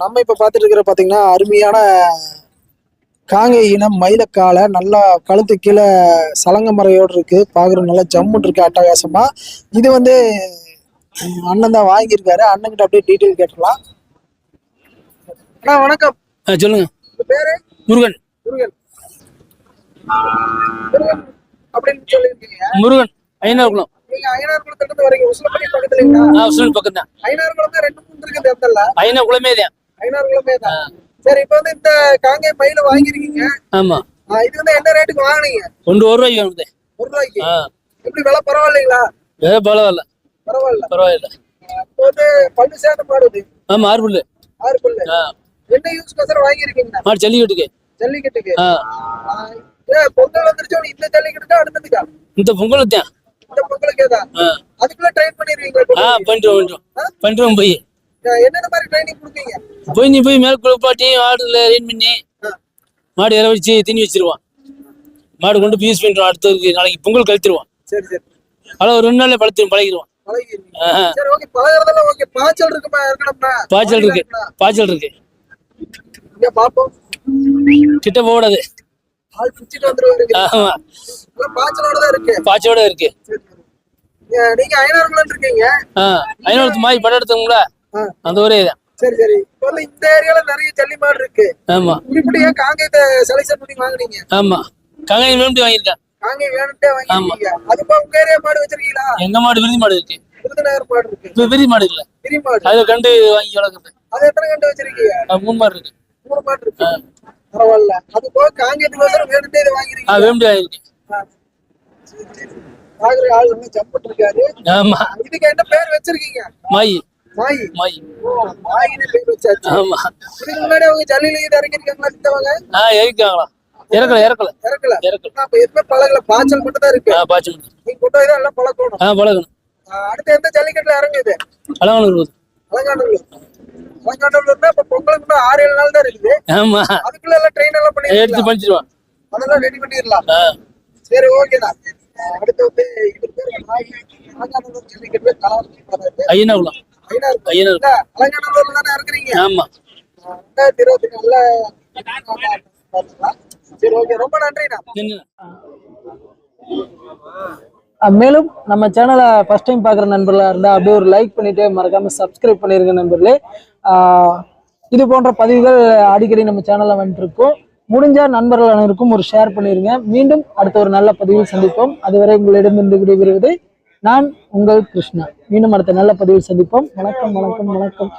நம்ம இப்ப பார்த்துட்டு இருக்கிற பாத்தீங்கன்னா அருமையான காங்கை இனம் மயிலக்கால நல்லா கழுத்து கீழே சலங்க மறையோடு இருக்கு. பாக்குற நல்லா ஜம்முன்னு இருக்கு அட்டகாசமா. இது வந்து அண்ணன் தான் வாங்கியிருக்காரு. அண்ணன் கிட்ட அப்படியே டீட்டெயில் கேட்டுலாம். அண்ணா வணக்கம். சொல்லுங்க. பேரு முருகன். முருகன் முருகன் அப்படின்னு சொல்லியிருக்கீங்க. முருகன் ஐநார்குளம். நீங்க ஐநார்குளத்துல இருந்து வரீங்க. உசிலம்பட்டி பக்கத்துலீங்களா? உசிலம்பட்டி பக்கம் தான். ஐநார்குளம் தான் 2 3 இருக்குது இடத்துல. ஐநார்குளமே தான். ஐநார்குளமே தான். சரி, இப்ப வந்து இந்த காங்கை மயில வாங்கிருக்கீங்க. ஆமா. இது வந்து என்ன ரேட்டுக்கு வாங்குனீங்க? ஒன்று ரூபாய்க்கு வாங்குது. ரூபாய்க்கு. எப்படி விலை பரவாயில்லைங்களா? விலை பரவாயில்ல. பரவாயில்ல. இப்போ வந்து பல்லு சேர்ந்த மாடு இது. ஆமா, 6 பல்லு. 6 பல்லு. என்ன யூஸ் கோசரம் வாங்கிருக்கீங்க? மாடு ஜல்லிக்கட்டுக்கு. ஜல்லிக்கட்டுக்கு. பொங்கல் வந்துருச்சு. இந்த ஜல்லிக்கட்டுக்கு அடுத்ததுக்கா? இந்த பொங்கலுக்கு தான். இந்த பொங்கலுக்கே தான். அதுக்குள்ள ட்ரெயின் பண்ணிடுவீங்களா? பண்றோம். போய் என்னென்ன மாதிரி ட்ரைனிங் கொடுப்பீங்க? நீ போய் மேல் குளிப்பாட்டி ஆடுல ரெயின் பண்ணி மாடு இற வச்சு தீனி வச்சிருவான். மாடு கொண்டு யூஸ் பண்ணிடுவான். அடுத்த நாளைக்கு பொங்கல் கழிச்சிருவான். சரி சரி. அவ்வளோ 2 நாள்ல பழகிடுவான். சரி, ஓகே. பழகிறதெல்லாம் ஓகே. பாய்ச்சல் இருக்குமா? இருக்கணும்னா பாய்ச்சல் இருக்கு. இங்க பாப்போம். கிட்ட போடாது. ஆள் பிடிச்சிட்டு வந்துருவாரு. ஆமா, பாய்ச்சலோட தான் இருக்கு. பாய்ச்சலோட இருக்கு. நீங்க ஐநார்குளம் இருக்கீங்க. ஐநார்குளத்து மாதிரி படம் எடுத்தவங்களா அந்த ஒரே தான். சரி சரி. இப்போ இந்த ஏரியால நிறைய ஜல்லி மாடு இருக்கு. ஆமா. இப்படியே காங்கேயத்தை செலக்ஷன் பண்ணி வாங்குனீங்க? ஆமா, காங்கேய வேணும்னு வாங்கிருக்கேன். காங்கேய வேணும்ட்டே வாங்கிருக்கீங்க. அதுப்பா உங்க ஏரியா மாடு வச்சிருக்கீங்களா? எங்க மாடு விருதி மாடு இருக்கு. விருதுநகர் மாடு இருக்கு. விருதி மாடு இல்ல, விரி மாடு. அது கண்டு வாங்கி வளர்க்குறது. அது எத்தனை கண்டு வச்சிருக்கீங்க? 3 மாடு இருக்கு. 3 மாடு இருக்கு. பரவாயில்ல. அது போக காங்கேயத்துக்கு வேணும்ட்டே இதை வாங்கிருக்கீங்க? வேணும்ட்டு வாங்கிருக்கேன். பாக்குற ஆள் வந்து ஜம்பிட்டு இருக்காரு. ஆமா. இதுக்கு என்ன பேர் வச்சிருக்கீங்க? மாயி. மாயி. மாயி. மாயின்னு பேர் வச்சாச்சு. ஆமா. இதுக்கு முன்னாடி அவங்க ஜல்லியில இறங்கிருக்காங்களா? சித்தவங்க இறக்கிக்காங்களா? இறக்கல. அப்ப எதுவுமே பழகல. பாய்ச்சல் மட்டும் தான் இருக்கு. பாய்ச்சல். நீங்க கொண்டு போய் தான் எல்லாம் பழக்கணும். பழகணும். அடுத்து எந்த ஜல்லிக்கட்டுல இறங்குது? அலங்காநல்லூர். அலங்காநல்லூர்னா இப்ப பொங்கலுக்கு 6-7 நாள் தான் இருக்குது. ஆமா. அதுக்குள்ள எல்லாம் ட்ரெயின் எல்லாம் பண்ணி எடுத்து பண்ணிடுவான். அதெல்லாம் ரெடி பண்ணிடலாம். சரி, ஓகேடா. அடுத்து வந்து இது பேர் அலங்காநல்லூர் ஜல்லிக்கட்டுல ஐநார்குளம். அலங்காநல்லூர்ல தானே இறங்குறீங்க? ஆமா. 2024 சரி, ஓகே. ரொம்ப நன்றிண்ணா. மேலும் நம்ம சேனலை ஃபர்ஸ்ட் டைம் பார்க்குற நண்பர்களாக இருந்தால் அப்படியே ஒரு லைக் பண்ணிட்டு மறக்காம சப்ஸ்கிரைப் பண்ணிருங்க நண்பர்களே. இது போன்ற பதிவுகள் அடிக்கடி நம்ம சேனலில் வந்துருக்கும். முடிஞ்ச நண்பர்கள் அனைவருக்கும் ஒரு ஷேர் பண்ணிருங்க. மீண்டும் அடுத்த ஒரு நல்ல பதிவில் சந்திப்போம். அதுவரை உங்களிடமிருந்து விடைபெறுவது நான் உங்கள் கிருஷ்ணா. மீண்டும் அடுத்த நல்ல பதிவில் சந்திப்போம். வணக்கம்.